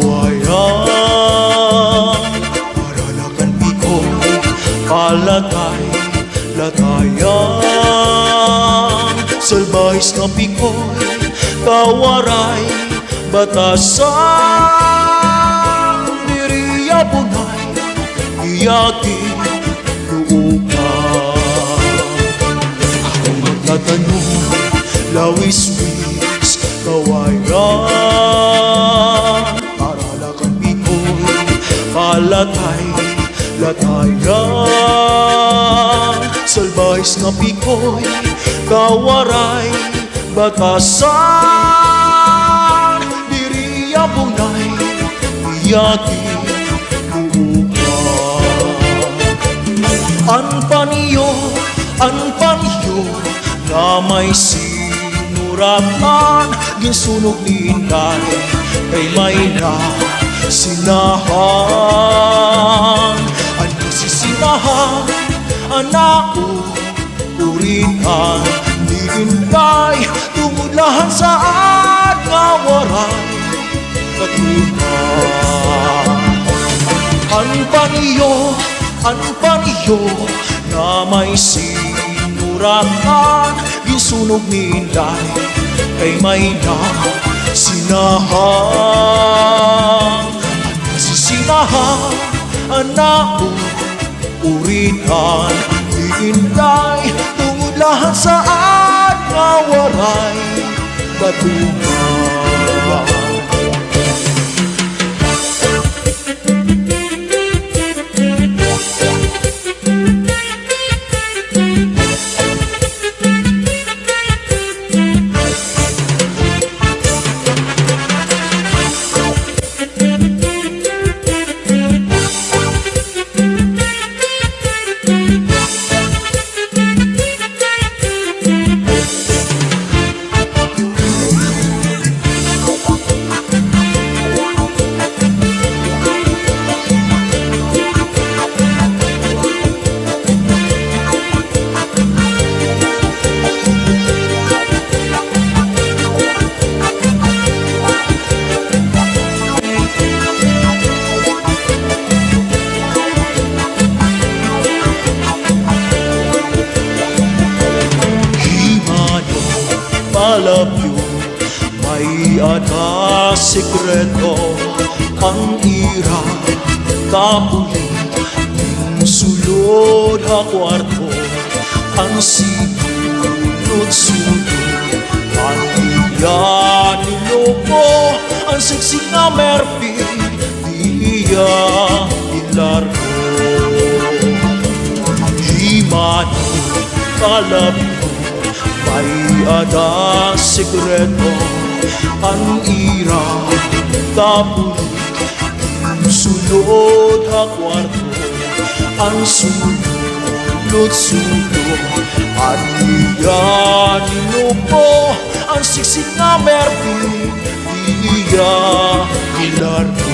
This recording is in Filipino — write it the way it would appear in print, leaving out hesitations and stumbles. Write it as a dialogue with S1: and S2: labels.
S1: kawayan. Paralakan pikoy, palatay, latayan. Salbahis na pikoy, kawaray, batasan. Diriya punay, iyakin, luupan. Ako magtatanong, lawis-wis, kawayan. Paralakan pikoy, palatay, latayan. Salbahis na pikoy, kawaray, batasan. Diriya punay, iyakin, luupan. Anpaniyo na may sinuratan. Ginsunog ni Inday kay may nasinahan. Ano sisinahan, uritan ni Inday. Tumulahan saan nga waray katunan. Anpaniyo na may sinuratan. Ginsunog ni Inday kay may nasinahan. Sisinahan, uritan ni Inday. Tumulahan saan nga waray katunan. Malabyo, may ada sekreto. Ang ira, kapulit, ng sulod ha kwarto. Ang sinulod-sulod, ang iya niloko. Ang siksik na merpi, di iya ilargo. Himano, malabyo, may ada sekreto. Ang ira, kapulit, ang sulod ha kwarto. Ang sulod-sulod, at iya nilupo. Ang siksik na merpi, iya ilargo.